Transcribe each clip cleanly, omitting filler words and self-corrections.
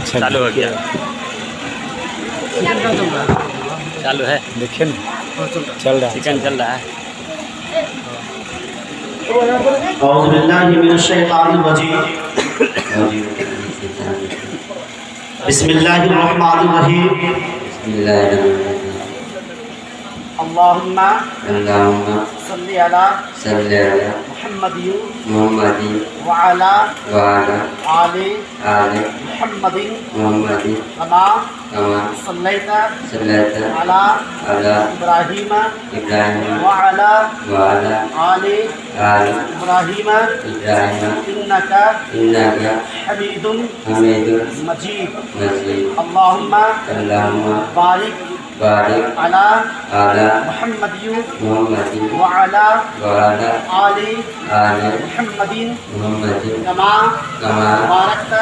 चालू हो गया, चालू है, देखिए ना चल रहा है, चिकन चल रहा है। औज़ु बिल्लाहि मिनश शैतानिर रजीम, बिस्मिल्लाहिर रहमानिर रहीम। अल्लाहुम्मा सल्ली अला मुहम्मदिन व अला आलि मुहम्मदिन कमा सल्लैता अला इब्राहीम व अला आलि इब्राहीम इन्नका हमीदुन मजीद। अल्लाहुम्मा बारिक अला मुहम्मदिन व अला आलि मुहम्मदिन कमा बारकता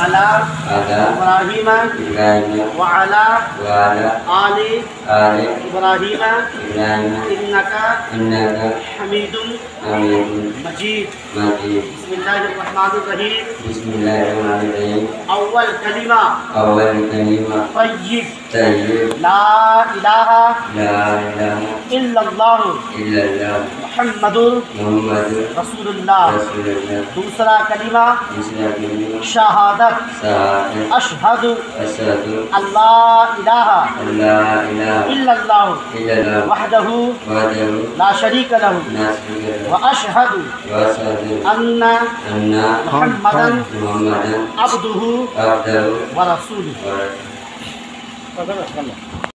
अला इब्राहीम व अला आलि इब्राहीम इन्नका हमीदुन मजीद। बिस्मिल्लाहिर्रहमानिर्रहीम। अव्वल कलिमा तय्यिब ला इलाहा इल्लल्लाह मुहम्मदुर रसूलुल्लाह। दूसरा कलिमा शहादत अशहदु अल्ला इलाहा इल्लल्लाह वहदहु ला शरीक लहु व अशहदु अन्ना मुहम्मदन अब्दुहु व रसूलुहु।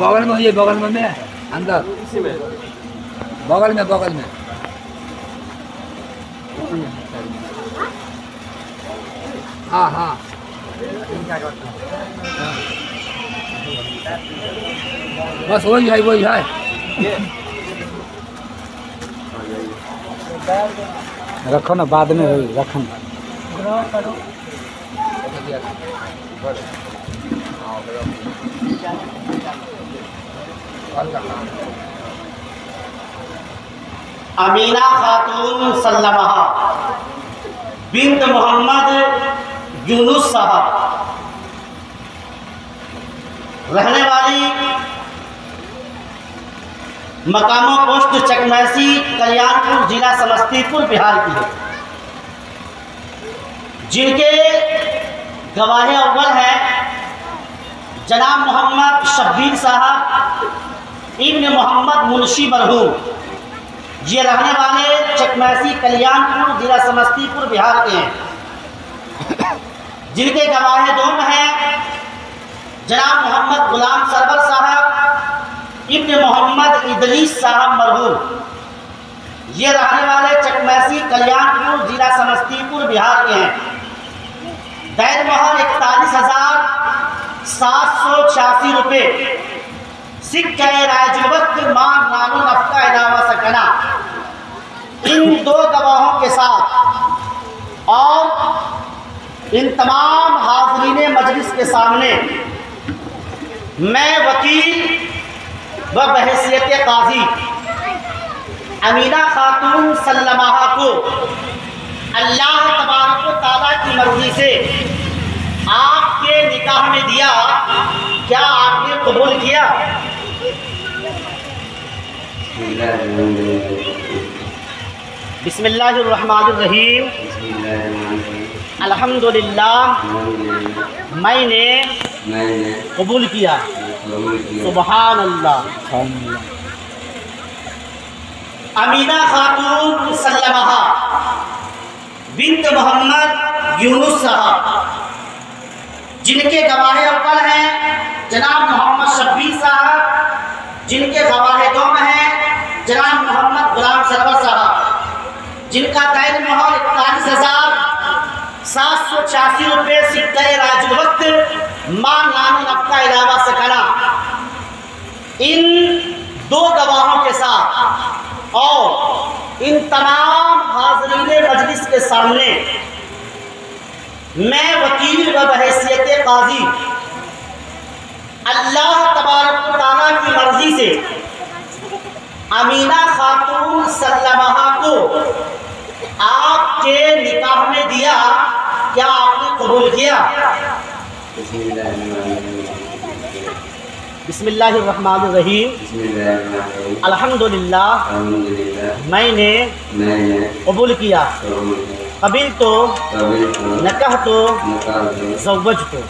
बगल में होइए, बगल में अंदर बगल में हाँ हाँ बस वही है रखो ना, बाद में रखो ना। अमीना खातून सल्लमा बिन्त मोहम्मद यूनुस साहब रहने वाली मकामो पोस्ट चकमैसी कल्याणपुर जिला समस्तीपुर बिहार की है, जिनके गवाह अव्वल हैं जनाब मोहम्मद शब्बीर साहब इब्न मोहम्मद मुंशी मरहूम। ये रहने वाले चकमैसी कल्याणपुर जिला समस्तीपुर बिहार के हैं, जिनके गवाह दोम हैं जनाब मोहम्मद गुलाम सरवर साहब इब्न मोहम्मद इदरीस साहब मरहूम, ये रहने वाले चकमैसी कल्याणपुर जिला समस्तीपुर बिहार के हैं। दैन मोहर 41,786 रुपये। सिक्का राजुवक्त मान नानो नफ्का इलावा सकना। इन दो गवाहों के साथ और इन तमाम हाज़रीन मजलिस के सामने मैं वकील व बहैसियत काजी अमीना खातून सल्लमाहा को अल्लाह तबारक व तआला की मर्जी से आपके निकाह में दिया, क्या आपने कबूल किया? बिस्मिल्लाहिर्रहमानिर्रहीम। अल्हम्दुलिल्लाह, मैंने कबूल किया। सुबहान अल्लाह। अमीना खातून सल्लमाहा बिन्त मोहम्मद यूनुस साहब, जिनके गवाह अव्वल हैं जनाब मोहम्मद शब्बीर साहब, जिनके गवाह दोम हैं जनाब मोहम्मद गुलाम सरवर साहब, जिनका दैन मोहर 41,786 रुपये सिक्का राजुवक्त मान नानो नफ्का इलावा सकना। इन दो गवाहों के साथ और इन तमाम हाज़रीन मजलिस के सामने मैं वकील व बहैसियत काजी अल्लाह तबारक व तआला की मर्जी से अमीना खातून सल्लमाहा को आपके निकाह में दिया, क्या आपने कबूल किया? बिस्मिल्लाहिर्रहमानिर्रहीम। अल्हम्दुलिल्लाह, मैंने कबूल किया। कबिल तो नकाह तो ज़व्वज तो।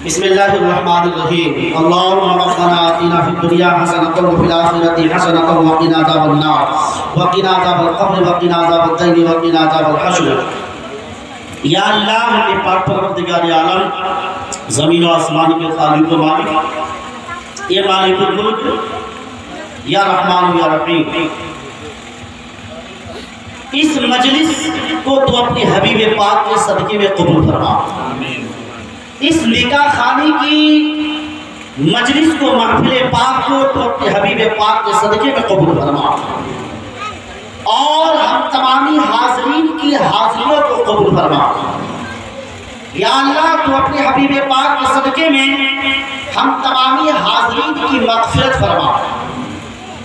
बिस्मिल्लाहिर्रहमानिर्रहीम। अल्लाहुम्मा रब्बना आतिना फिद दुनिया हसनतन व फिल आखिरति हसनतन व क़िना अज़ाबन नार व क़िना अज़ाबल क़ब्र व क़िना अज़ाबद दैन व क़िना अज़ाबल हश्र। या अल्लाह, मेरे पाक परवरदिगार आलम, ज़मीन व आसमान के खालिक व मालिक, ये मालिकुल मुल्क, या रहमान या रहीम, इस मजलिस को तो अपने हबीब पाक के सदक़े में कबूल फरमा। इस निकाह खानी की मजलिस को, महफिल पाक को तो अपने हबीब पाक के सदक़े में कबूल फरमा और हम तमामी हाज़रीन की हाज़रियों को कबूल फरमा। या अल्लाह, तो अपने हबीब पाक के सदक़े में हम तमामी हाज़रीन की मग़फ़िरत फरमा।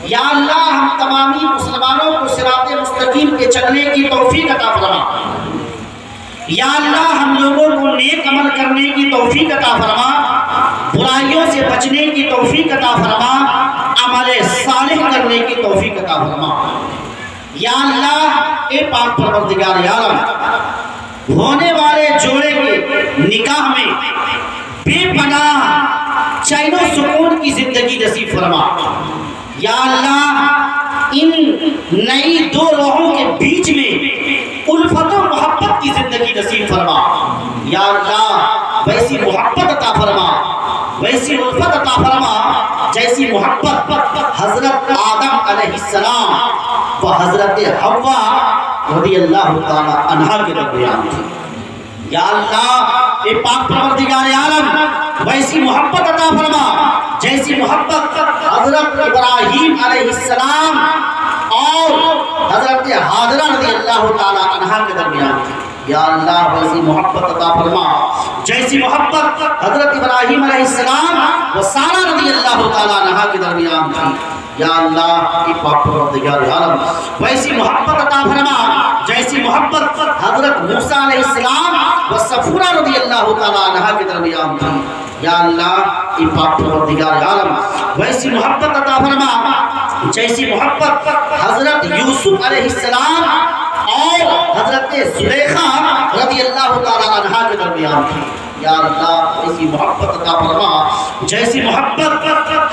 या अल्लाह, हम तमामी मुसलमानों को सिराते मुस्तकीम पे चलने की तौफ़ीक़ अता फरमा। या अल्लाह, हम लोगों को नेक अमल करने की तौफ़ीक़ अता फरमा, बुराइयों से बचने की तौफ़ीक़ अता फरमा, अमल सालिह करने की तौफ़ीक़ अता फरमा। या अल्लाह, ए पाक परवरदिगार आलम, होने वाले जोड़े के निकाह में बेपनाह चैन व सुकून की ज़िंदगी नसीब फरमा। या अल्लाह, इन नई दो रूहों के बीच में उल्फत और मोहब्बत की ज़िंदगी नसीब फरमा। या अल्लाह, वैसी मोहब्बत अता फरमा, वैसी उल्फत अता फरमा जैसी मोहब्बत हज़रत आदम अलैहिस्सलाम व हज़रत हव्वा रज़ियल्लाहु ताला अन्हा के दरमियान थी। या अल्लाह, ए पाक परवरदिगार आलम, वैसी मोहब्बत अता फरमा जैसी मोहब्बत हज़रत इब्राहीम अलैहिस्सलाम और हज़रत हाजरा रज़ियल्लाहु ताला अन्हा के दरमियान थी। या अल्लाह, वैसी मोहब्बत अता फरमा जैसी मोहब्बत हज़रत इब्राहीम अलैहिस्सलाम व सारा रज़ियल्लाहु ताला अन्हा के दरमियान थी। या अल्लाह, की पाक परवरदिगार आलम, वैसी मोहब्बत अता फरमा जैसी मोहब्बत हज़रत मूसा अलैहिस्सलाम व सफूरा रज़ियल्लाहु ताला अन्हा के दरमियान थी। या अल्लाह, की पाक परवरदिगार आलम, वैसी मोहब्बत अता फरमा जैसी मोहब्बत हज़रत यूसुफ अलैहिस्सलाम और हज़रत ज़ुलेखा रज़ियल्लाहु ताला अन्हा के दरमियान थी। या अल्लाह, ऐसी मोहब्बत अता फरमा जैसी मोहब्बत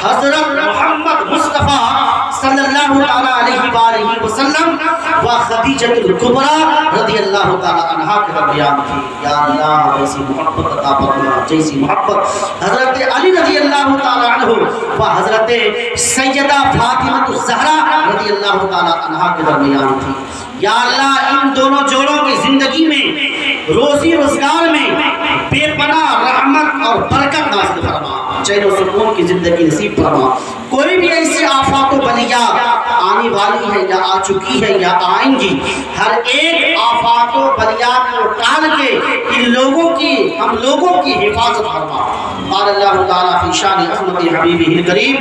हज़रत मोहम्मद मुस्तफ़ा सल्लल्लाहु ताला अलैहि वसल्लम व खदीजतुल कुबरा रज़ियल्लाहु ताला अन्हा के दरमियान थी। या अल्लाह, ऐसी मोहब्बत अता फरमा जैसी मोहब्बत हज़रत अली रज़ियल्लाहु ताला अन्हु व व हजरत सैयदा फातिमा ज़हरा रज़ियल्लाहु ताला अन्हा के दरमियान थी। या अल्लाह इन दोनों जोड़ों की जिंदगी में रोजी रोजगार में बेपनाह रहमत और बरकत नाज़िल फरमा, चैन और सुकून की जिंदगी नसीब फरमा। कोई भी ऐसी आफात व बलियात आने वाली है या आ चुकी है या आएंगी, हर एक आफात व बलियात को टाल के इन लोगों की हम लोगों की हिफाजत फरमा। अल्लाह ताला फी शान अहमद हबीबिहिल करीम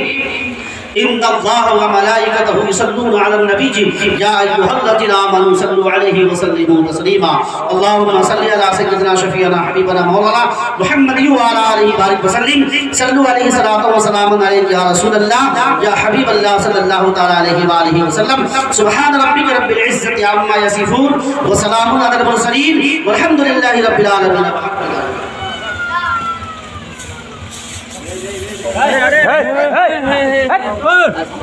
इन्नल्लाह व मलाइकतहु युसल्लूना अलन नबी या अय्युहल्लज़ीना आमनू सल्लु अलैहि व सल्लिमू तस्लीमा। अल्लाहुम्मा सल्लि अला सय्यिदिना शफीअना हबीबना मौलाना मुहम्मद व अला आलिहि बारिक व सल्लिम। सल्लु अलैहि सलातो व सलामुन अलैका या रसूलल्लाह या हबीबल्लाह सल्लल्लाहु तआला अलैहि व आलिहि व सल्लम। सुब्हान रब्बिका रब्बिल इज्जति अम्मा यसिफून व सलामुन अलल मुरसलीन वल्हम्दुलिल्लाहि रब्बिल आलमीन।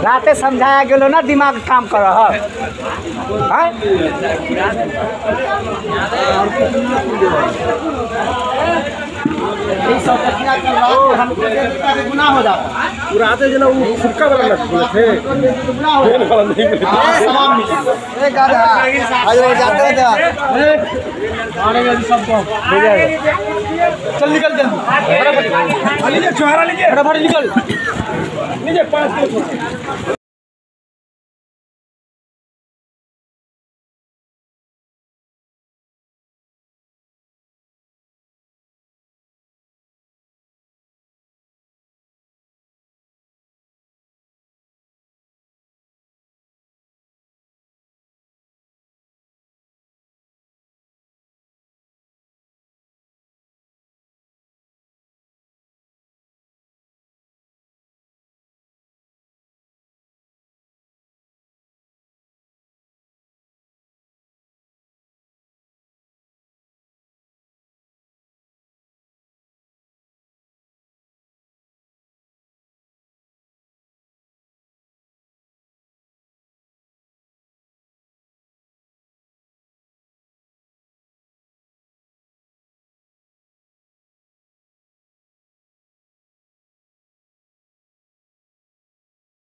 राते समझाया गेलो ना, दिमाग काम कर गुनाह हो जाता राते जना वो फुटका वाला बोले थे चल निकल जल्दी, लीजिए छोरा लीजिए फटाफट निकल। लीजिए 5 किलो